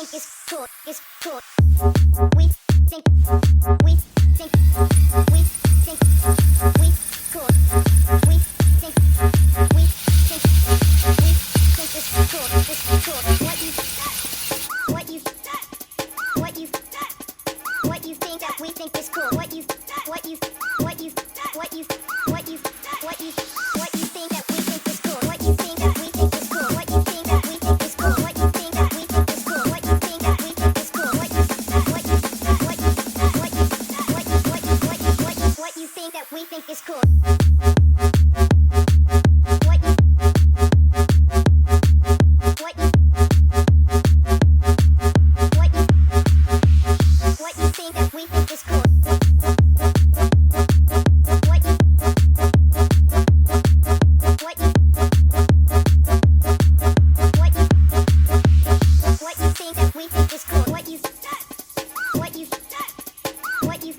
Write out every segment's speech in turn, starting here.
think is cool, is cool. We think, we think, we think, we cool. We think, we think, we think is cool, is cool. What you, what you, what you think that we think is cool. What you, what you, what you, what you, what you, what you, what you think that we think is cool. What you think that we think is cool. What you think that we think is cool. What you think that we think is cool. What you think that we think is cool. What you, what you, what you, what you, what you, what you, what you, what you, what you think that we think is cool. What you, what you, what you, what you think that we think is cool. What you, what you, what you, what you think that we think is cool. What you, what you, what you,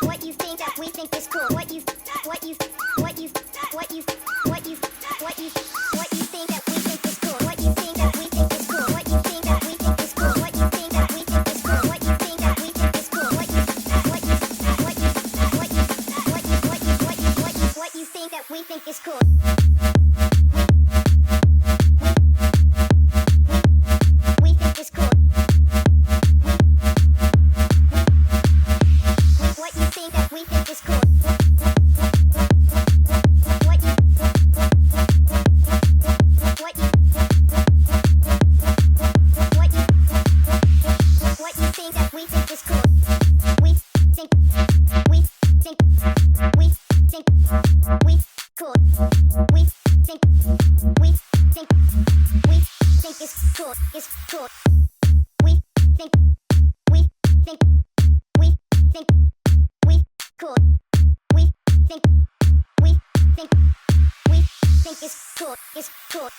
what you think that we think is cool. What you, what you, what you, what you, what you, what you, what you think that we think is cool. What you think that we think is cool. What you think that we think is cool. What you think that we think is cool. What you think that we think is cool. What you, what you, what you, what you, what you, what you, what you, what you, what you think that we think is cool. We think is cool. What you think that we think is cool. What you, what you, what you, what you think that we think is cool. We think, we think, we think, we cool. We think, we think, we think is cool, is cool. We think, we think, we think, we cool. We think, we think, we think is cool, is cool.